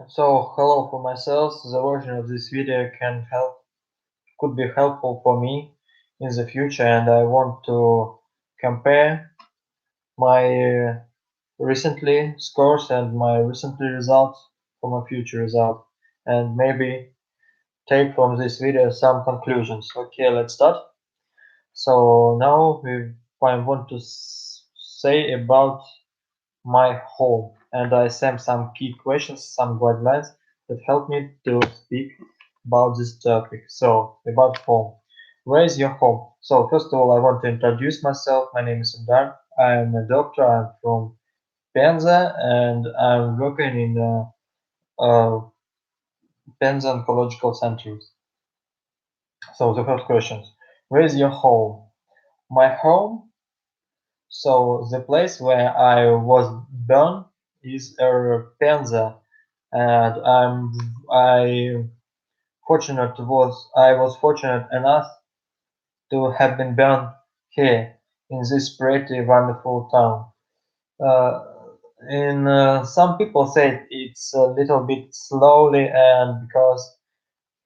So hello for myself. The version of this video could be helpful for me in the future, and I want to compare my recently scores and my recently results from a future result, and maybe take from this video some conclusions. Okay, let's start. So now I want to say about my home, and I sent some key questions, some guidelines that help me to speak about this topic. So, about home. Where is your home? So, first of all, I want to introduce myself. My name is Sundar. I'm a doctor. I'm from Penza, and I'm working in Penza Oncological Center. So, the first question: where is your home? My home. So, the place where I was born is Penza, and I was fortunate enough to have been born here in this pretty wonderful town. Uh, in Some people say it's a little bit slowly, and because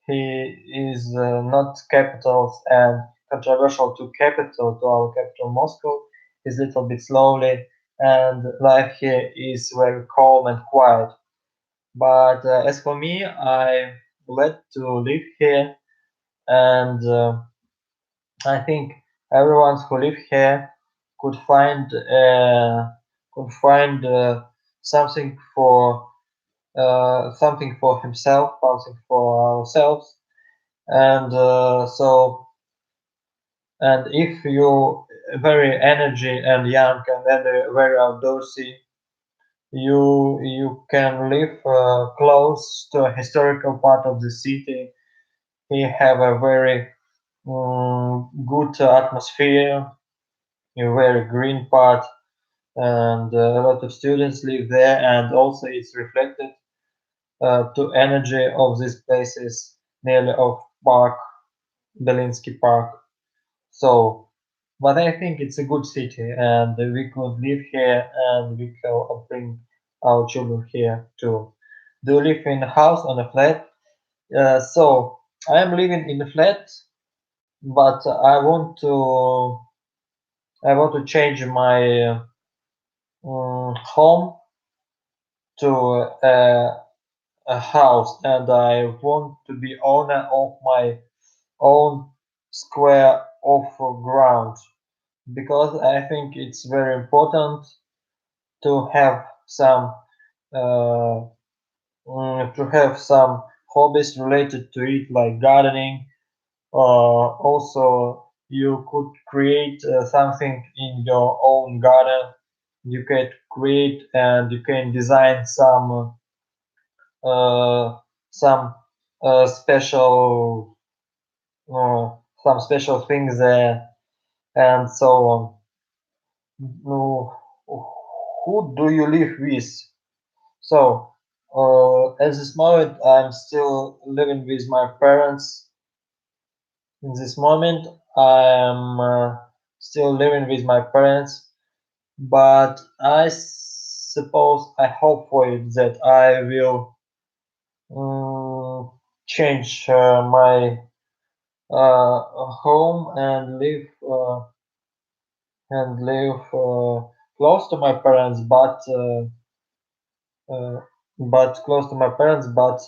he is not capital and controversial to our capital Moscow, is a little bit slowly, and life here is very calm and quiet. But as for me, I glad to live here, and I think everyone who live here could find uh, could find something for himself, something for ourselves, and if you very energy and young and very outdoorsy, you can live close to a historical part of the city. He have a very good atmosphere, a very green part, and a lot of students live there, and also it's reflected to energy of these places nearly of park, Belinsky Park. So, but I think it's a good city, and we could live here, and we can bring our children here too. Do you live in a house on a flat? So I am living in a flat, but I want to change my home to a house, and I want to be owner of my own square of ground, because I think it's very important to have uh, some hobbies related to it, like gardening. Also, you could create something in your own garden. You can create and you can design uh, some special things there, and so on. No, who do you live with? So, at this moment, I'm still living with my parents. In this moment, I'm still living with my parents, but I hope for it that I will change my home and live close to my parents, uh, but close to my parents, but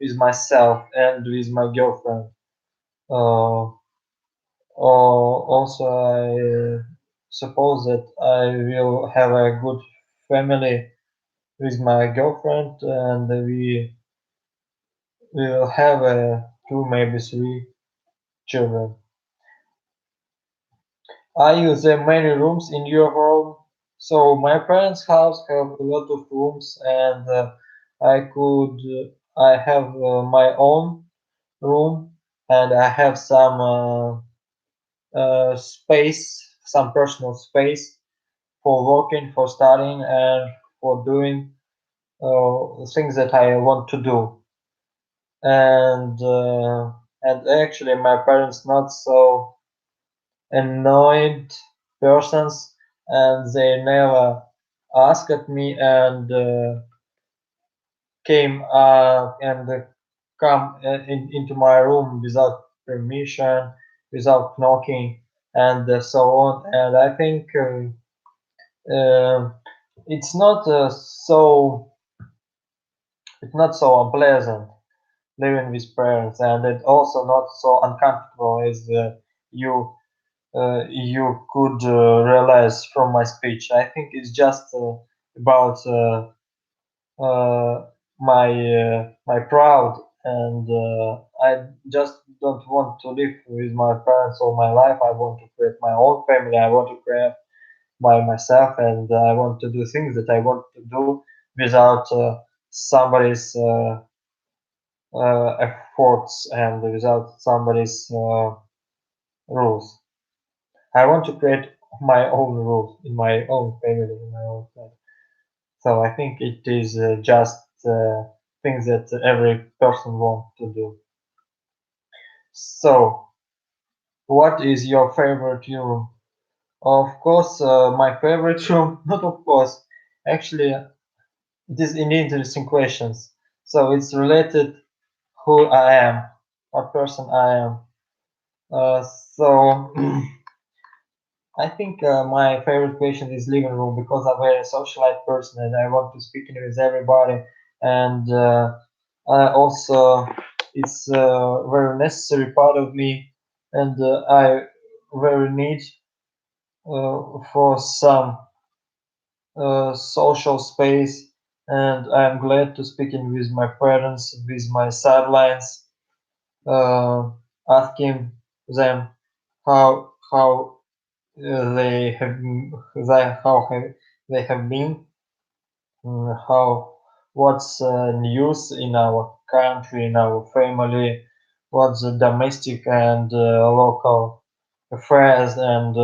with myself and with my girlfriend. Uh, Also, I suppose that I will have a good family with my girlfriend, and we will have two, maybe three children. Are you there many rooms in your home? So my parents' house have a lot of rooms, and I have my own room, and I have some personal space for working, for studying, and for doing things that I want to do. And actually, my parents not so annoyed persons, and they never asked me, and came and come into my room without permission, without knocking, and so on. And I think uh, it's not it's not so unpleasant living with parents, and it's also not so uncomfortable as you could realize from my speech. I think it's just about my proud, and I just don't want to live with my parents all my life. I want to create my own family. I want to create by myself, and I want to do things that I want to do without somebody's efforts and without somebody's rules. I want to create my own rules in my own family, in my own family. So I think it is just things that every person wants to do. So, what is your favorite room? Of course, my favorite room. Not of course. Actually, it is an interesting questions. So it's related who I am, what person I am. So I think my favorite question is living room because I'm a very socialite person and I want to speak with everybody. And I also, it's a very necessary part of me, and I very need for some social space. And I'm glad to speaking with my parents, with my sidelines, uh, asking them how they have how have they have been, how what's news in our country, in our family, what's the domestic and local affairs and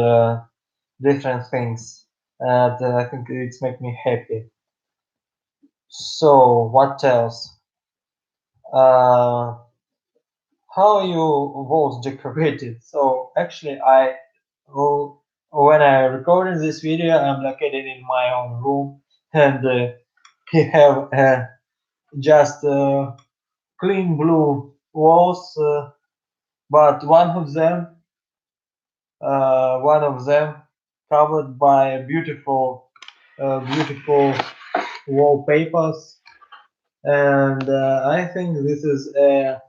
different things. And I think it's make me happy. So what else? Uh, how you walls decorated? So actually, oh, when I recorded this video, I'm located in my own room, and we have just clean blue walls, but one of them covered by beautiful wallpapers, and I think this is a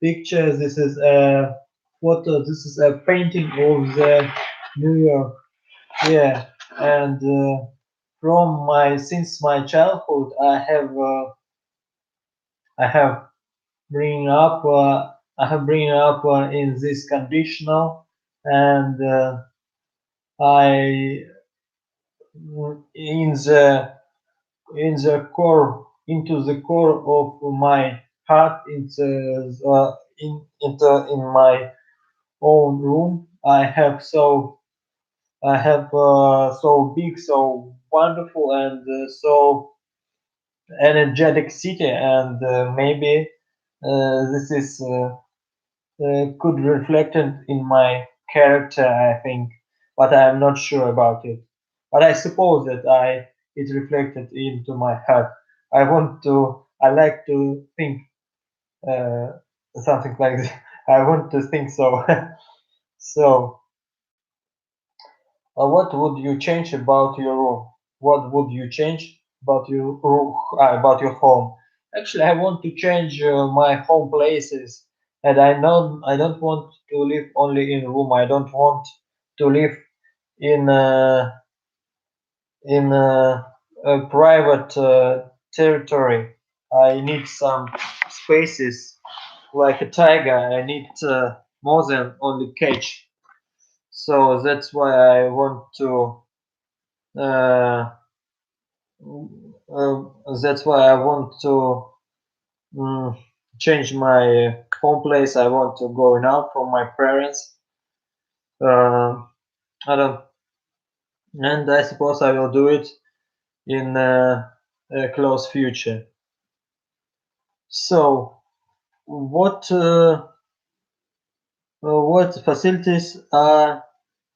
picture. This is a photo. This is a painting of the New York. Yeah, and from my since my childhood, I have bring up I have bring up in this conditional, and I in the core into the core of my heart in my own room. I have so big, so wonderful, and so energetic city, and maybe this is could reflect it in my character, I think, but I am not sure about it. But I suppose that I it reflected into my heart. I like to think uh, something like this. I want to think so. So, what would you change about your room? What would you change about your room, about your home? Actually, I want to change my home places, and I don't want to live only in room. I don't want to live in a private territory. I need some spaces like a tiger. I need more than only cage. So that's why I want to. Uh, that's why I want to mm, change my home place. I want to go out from my parents. Uh, I don't, and I suppose I will do it in a close future. So, what facilities are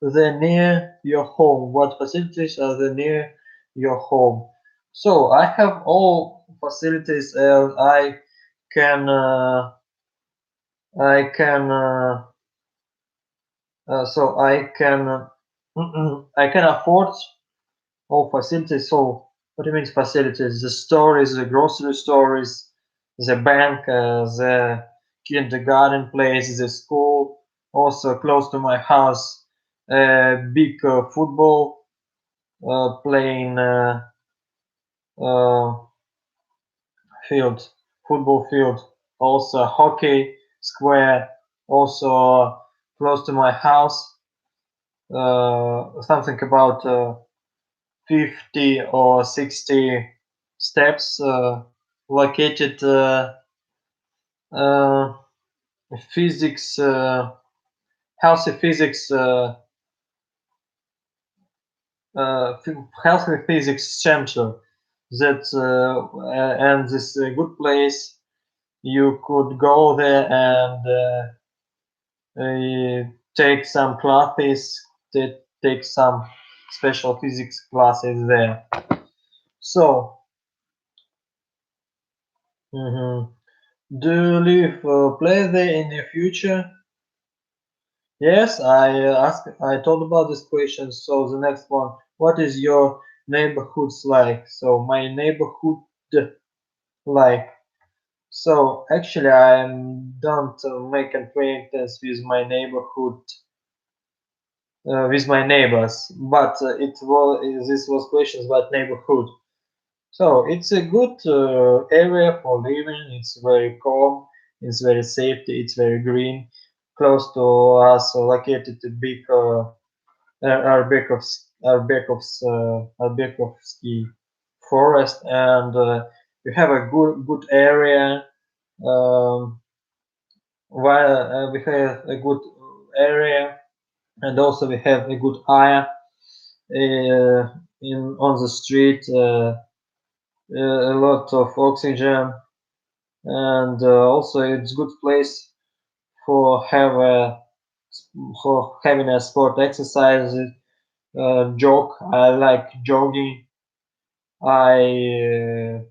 there near your home? What facilities are there near your home? So I have all facilities, and can I can so I can afford all facilities. So what do you mean facilities? The stores, the grocery stores, the bank, the kindergarten place, the school, also close to my house, big football playing uh, field, football field, also hockey square, also close to my house, something about 50 or 60 steps, located uh, physics, healthy physics, healthy physics center. That and this good place. You could go there and take some classes, take some special physics classes there. So, mhm. Do you live play there in the future? Yes, I told about this question. So the next one, what is your neighborhoods like? So my neighborhood like. So actually, I don't make acquaintance with my neighbors, but it was this was questions about neighborhood. So it's a good area for living. It's very calm. It's very safe. It's very green. Close to us, located a big Arbekovsky forest, and you have a good area. Um, while we have a good area, and also we have a good air in on the street. A lot of oxygen, and also it's good place for have a for having a sport exercise. Jog. I like jogging. I'm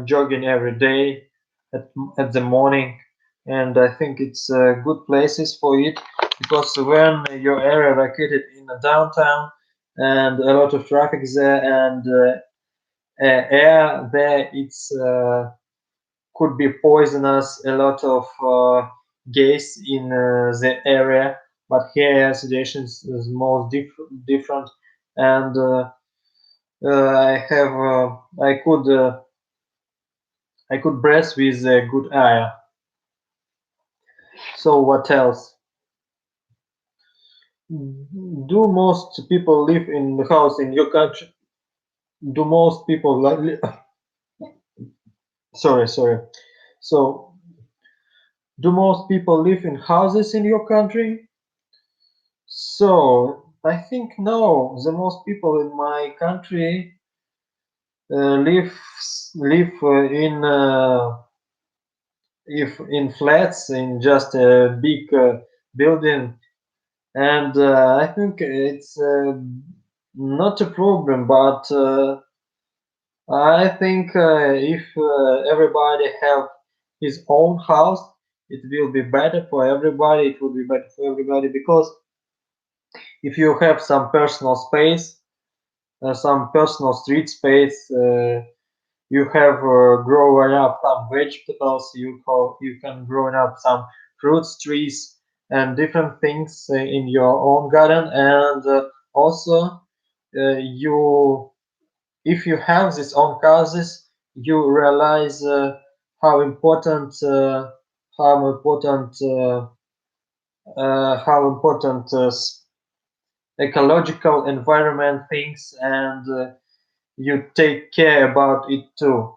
jogging every day at at the morning, and I think it's good places for it because when your area located in the downtown and a lot of traffic is there and air there, it's could be poisonous. A lot of gas in the area, but here situation is more different, and I could breathe with a good air. So what else? Do most people live in the house in your country? Do most people sorry. So do most people live in houses in your country? So I think no. The most people in my country live in if in flats in just a big building, and I think it's not a problem. But I think if everybody have his own house, it will be better for everybody. It will be better for everybody because if you have some personal space, some personal street space. You have grown up some vegetables. You can grow up some fruits trees and different things in your own garden, and also you if you have these own houses, you realize how important how important ecological environment things, and you take care about it too.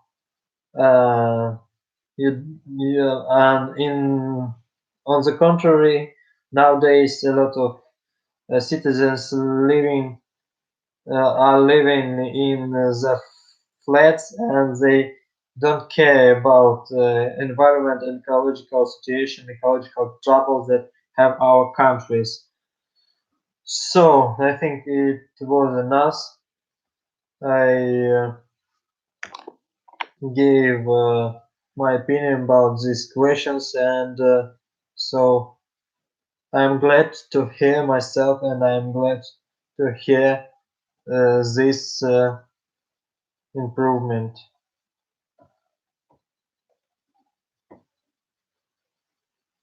Uh, and on the contrary, nowadays a lot of citizens are living in the flats, and they don't care about environment and ecological situation, ecological troubles that have our countries. So I think it was enough. I gave my opinion about these questions, and so I'm glad to hear myself, and I'm glad to hear this improvement.